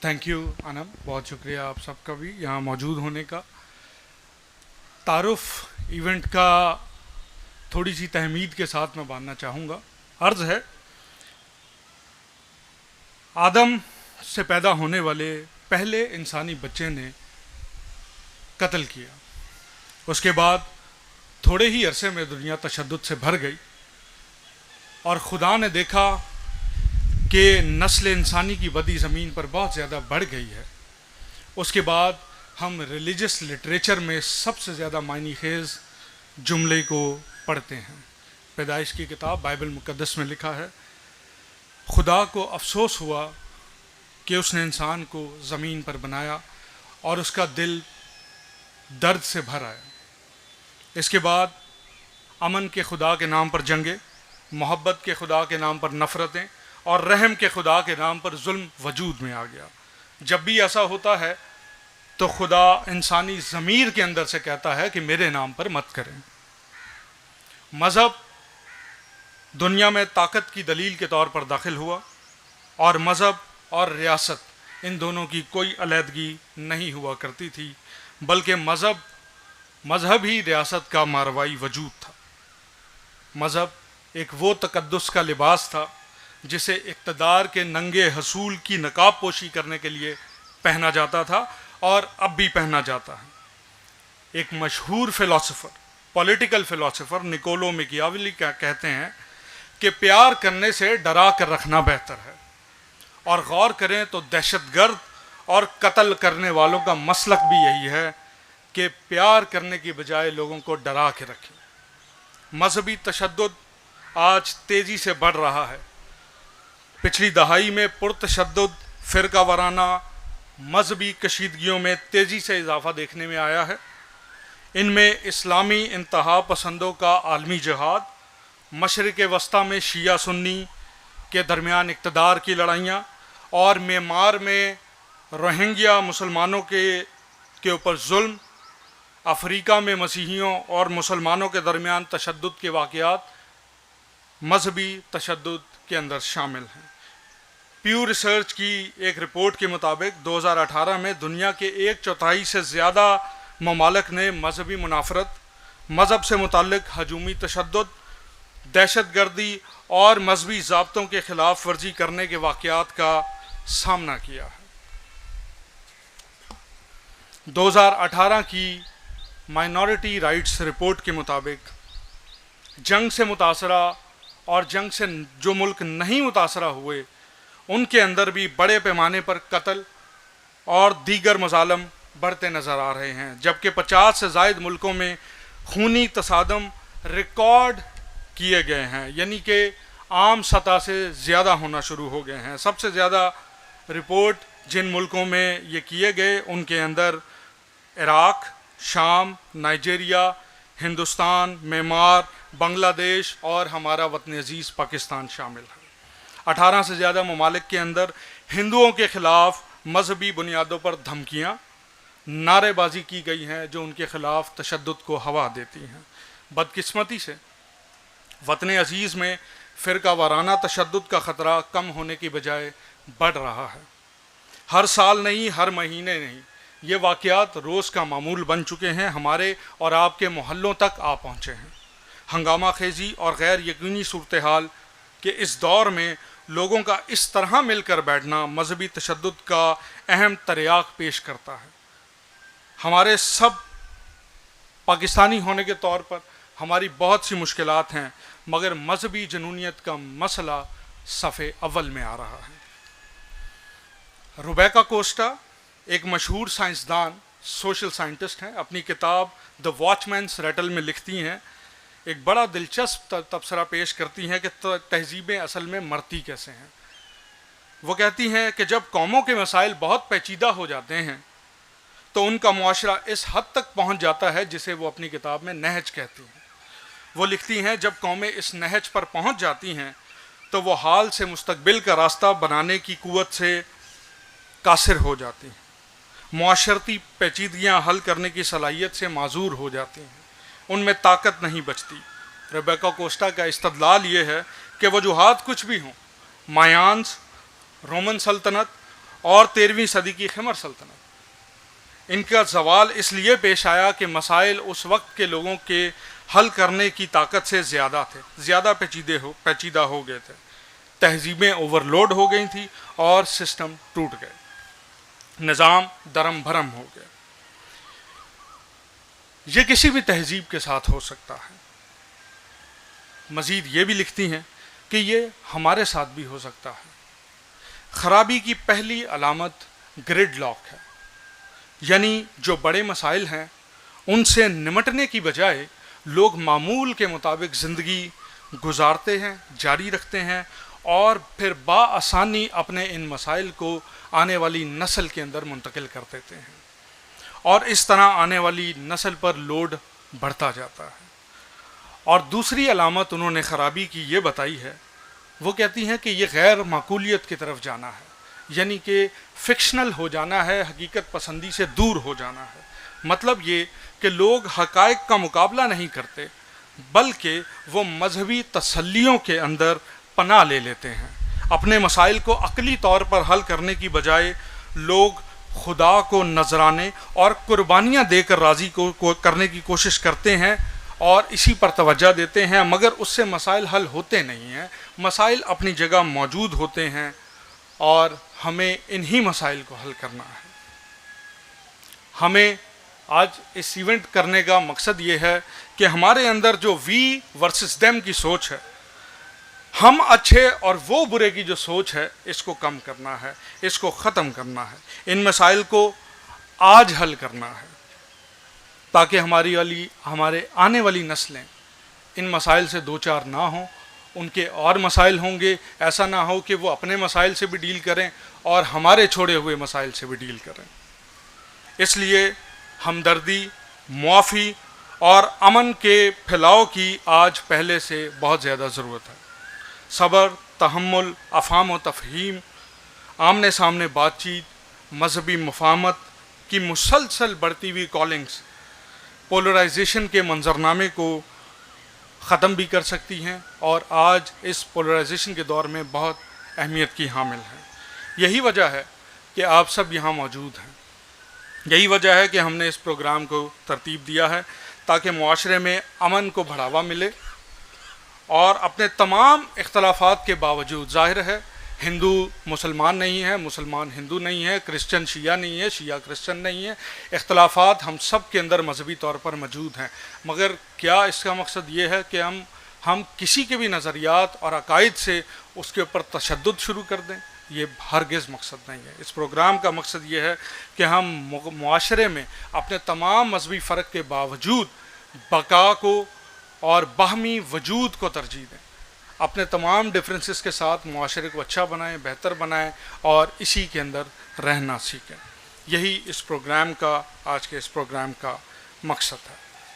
Thank you Anam, बहुत शुक्रिया आप सबका भी यहाँ मौजूद होने का। तारुफ इवेंट का थोड़ी सी तहमीद के साथ मैं बांधना चाहूँगा। अर्ज़ है, आदम से पैदा होने वाले पहले इंसानी बच्चे ने कत्ल किया। उसके बाद थोड़े ही अरसे में दुनिया तशद्दुद से भर गई और खुदा ने देखा कि नस्ल इंसानी की बदी ज़मीन पर बहुत ज़्यादा बढ़ गई है। उसके बाद हम रिलीजियस लिटरेचर में सबसे ज़्यादा मायनी खेज़ जुमले को पढ़ते हैं। पैदाइश की किताब बाइबल मुक़द्दस में लिखा है, खुदा को अफसोस हुआ कि उसने इंसान को ज़मीन पर बनाया और उसका दिल दर्द से भर आया। इसके बाद अमन के खुदा के नाम पर जंगे, मोहब्बत के खुदा के नाम पर नफ़रतें और रहम के खुदा के नाम पर जुल्म वजूद में आ गया। जब भी ऐसा होता है तो खुदा इंसानी ज़मीर के अंदर से कहता है कि मेरे नाम पर मत करें। मज़हब दुनिया में ताकत की दलील के तौर पर दाखिल हुआ और मज़हब और रियासत इन दोनों की कोई अलहदगी नहीं हुआ करती थी, बल्कि मज़हब ही रियासत का मारवाई वजूद था। मज़हब एक वो तकद्दुस का लिबास था जिसे इक़्तिदार के नंगे हसूल की नकाब पोशी करने के लिए पहना जाता था और अब भी पहना जाता है। एक मशहूर philosopher, political philosopher Niccolo Machiavelli कहते हैं कि प्यार करने से डरा कर रखना बेहतर है, और गौर करें तो दहशतगर्द और कत्ल करने वालों का मसलक भी यही है कि प्यार करने की बजाय लोगों को डरा के रखें। मजहबी तशद्दुद आज तेज़ी से बढ़ रहा है। पिछली दहाई में पुरतशद्दुद फ़िरका वाराना मजहबी कशीदगियों में तेज़ी से इजाफ़ा देखने में आया है। इनमें इस्लामी इंतहा पसंदों का आलमी जिहाद, मशरिक़ वस्ता में शिया सुन्नी के दरमियान इक़्तिदार की लड़ाइयाँ और म्यांमार में रोहिंग्या मुसलमानों के ऊपर जुल्म, अफ्रीका में मसीहियों और मुसलमानों के दरमियान तशद्दुद के वाक़यात मजहबी तशद्दुद के अंदर शामिल हैं। प्यू रिसर्च की एक रिपोर्ट के मुताबिक 2018 में दुनिया के 1/4 से ज़्यादा ममालिक ने मजहबी मुनाफरत, मज़हब से मुताल्लिक़ हजूमी तशद्दुद, दहशतगर्दी और मजहबी ज़ाब्तों के ख़िलाफ़ वर्जी करने के वाक़यात का सामना किया है। 2018 की माइनॉरिटी राइट्स रिपोर्ट के मुताबिक जंग से मुतासरा और जंग से जो मुल्क नहीं मुतासरा हुए उनके अंदर भी बड़े पैमाने पर कत्ल और दीगर मज़ालम बढ़ते नज़र आ रहे हैं, जबकि 50 से ज़ायद मुल्कों में खूनी तसादम रिकॉर्ड किए गए हैं, यानी कि आम सतह से ज़्यादा होना शुरू हो गए हैं। सबसे ज़्यादा रिपोर्ट जिन मुल्कों में ये किए गए उनके अंदर इराक़, शाम, नाइजीरिया, हिंदुस्तान, म्यांमार, बांग्लादेश और हमारा वतन अजीज़ पाकिस्तान शामिल है। 18 से ज़्यादा ममालिक के अंदर हिंदुओं के ख़िलाफ़ मजहबी बुनियादों पर धमकियाँ, नारेबाजी की गई हैं जो उनके ख़िलाफ़ तशद्दुद को हवा देती हैं। बदकिस्मती से वतन अजीज़ में फ़िरका वाराना तशद्दुद का ख़तरा कम होने की बजाय बढ़ रहा है। हर साल नहीं, हर महीने नहीं, ये वाक़यात रोज़ का मामूल बन चुके हैं, हमारे और आपके मोहल्लों तक आ पहुँचे हैं। हंगामा खेजी और गैर यकीनी सूरत हाल के इस दौर में लोगों का इस तरह मिलकर बैठना मजहबी तशद्दुद का अहम तर्याक पेश करता है। हमारे सब पाकिस्तानी होने के तौर पर हमारी बहुत सी मुश्किलात हैं, मगर मजहबी जनूनियत का मसला सफ़े अव्वल में आ रहा है। रुबैका कोस्टा एक मशहूर साइंसदान, सोशल साइंटिस्ट हैं, अपनी किताब द वॉचमैन्स रैटल में लिखती हैं, एक बड़ा दिलचस्प तबसरा पेश करती हैं कि तहज़ीबें असल में मरती कैसे हैं। वो कहती हैं कि जब कौमों के मसाइल बहुत पेचीदा हो जाते हैं तो उनका मुआशरा इस हद तक पहुंच जाता है जिसे वो अपनी किताब में नहज कहती हैं। वो लिखती हैं, जब कौमें इस नहज पर पहुंच जाती हैं तो वो हाल से मुस्तकबिल का रास्ता बनाने की कुव्वत से कासिर हो जाती हैं, मुआशरती पेचीदगियाँ हल करने की सलाहियत से माजूर हो जाती हैं, उनमें ताकत नहीं बचती। रेबेका कोस्टा का इस्तदलाल ये है कि वजूहात कुछ भी हों, मायान्स, रोमन सल्तनत اور 13ویں صدی کی خمر سلطنت۔ ان کا زوال اس لیے پیش آیا کہ مسائل اس وقت کے لوگوں کے حل کرنے کی طاقت سے زیادہ پیچیدہ ہو گئے تھے، تہذیبیں اوور لوڈ ہو گئی تھیں اور سسٹم ٹوٹ گئے، نظام درم بھرم ہو گیا۔ یہ کسی بھی تہذیب کے ساتھ ہو سکتا ہے۔ مزید یہ بھی لکھتی ہیں کہ یہ ہمارے ساتھ بھی ہو سکتا ہے۔ خرابی کی پہلی علامت گرڈ لاک ہے، یعنی جو بڑے مسائل ہیں ان سے نمٹنے کی بجائے لوگ معمول کے مطابق زندگی گزارتے ہیں، جاری رکھتے ہیں اور پھر بآسانی اپنے ان مسائل کو آنے والی نسل کے اندر منتقل کر دیتے ہیں، اور اس طرح آنے والی نسل پر لوڈ بڑھتا جاتا ہے۔ اور دوسری علامت انہوں نے خرابی کی یہ بتائی ہے، وہ کہتی ہیں کہ یہ غیر معقولیت کی طرف جانا ہے، یعنی کہ فکشنل ہو جانا ہے، حقیقت پسندی سے دور ہو جانا ہے۔ مطلب یہ کہ لوگ حقائق کا مقابلہ نہیں کرتے، بلکہ وہ مذہبی تسلیوں کے اندر پناہ لے لیتے ہیں۔ اپنے مسائل کو عقلی طور پر حل کرنے کی بجائے لوگ خدا کو نذرانے اور قربانیاں دے کر راضی کرنے کی کوشش کرتے ہیں اور اسی پر توجہ دیتے ہیں، مگر اس سے مسائل حل ہوتے نہیں ہیں۔ مسائل اپنی جگہ موجود ہوتے ہیں اور ہمیں انہی مسائل کو حل کرنا ہے۔ ہمیں آج اس ایونٹ کرنے کا مقصد یہ ہے کہ ہمارے اندر جو وی ورسز دیم کی سوچ ہے، ہم اچھے اور وہ برے کی جو سوچ ہے، اس کو کم کرنا ہے، اس کو ختم کرنا ہے، ان مسائل کو آج حل کرنا ہے، تاکہ ہمارے آنے والی نسلیں ان مسائل سے دوچار نہ ہوں۔ ان کے اور مسائل ہوں گے، ایسا نہ ہو کہ وہ اپنے مسائل سے بھی ڈیل کریں اور ہمارے چھوڑے ہوئے مسائل سے بھی ڈیل کریں۔ اس لیے ہمدردی، معافی اور امن کے پھیلاؤ کی آج پہلے سے بہت زیادہ ضرورت ہے۔ صبر، تحمل، افہام و تفہیم، آمنے سامنے بات چیت، مذہبی مفاہمت کی مسلسل بڑھتی ہوئی کالنگز پولرائزیشن کے منظرنامے کو ختم بھی کر سکتی ہیں، اور آج اس پولرائزیشن کے دور میں بہت اہمیت کی حامل ہیں۔ یہی وجہ ہے کہ آپ سب یہاں موجود ہیں، یہی وجہ ہے کہ ہم نے اس پروگرام کو ترتیب دیا ہے، تاکہ معاشرے میں امن کو بڑھاوا ملے، اور اپنے تمام اختلافات کے باوجود، ظاہر ہے ہندو مسلمان نہیں ہے، مسلمان ہندو نہیں ہے، کرسچن شیعہ نہیں ہے، شیعہ کرسچن نہیں ہے، اختلافات ہم سب کے اندر مذہبی طور پر موجود ہیں، مگر کیا اس کا مقصد یہ ہے کہ ہم کسی کے بھی نظریات اور عقائد سے اس کے اوپر تشدد شروع کر دیں؟ یہ ہرگز مقصد نہیں ہے۔ اس پروگرام کا مقصد یہ ہے کہ ہم معاشرے میں اپنے تمام مذہبی فرق کے باوجود بقا کو اور باہمی وجود کو ترجیح دیں، اپنے تمام ڈفرینسز کے ساتھ معاشرے کو اچھا بنائیں، بہتر بنائیں اور اسی کے اندر رہنا سیکھیں۔ یہی اس پروگرام کا، آج کے اس پروگرام کا مقصد ہے۔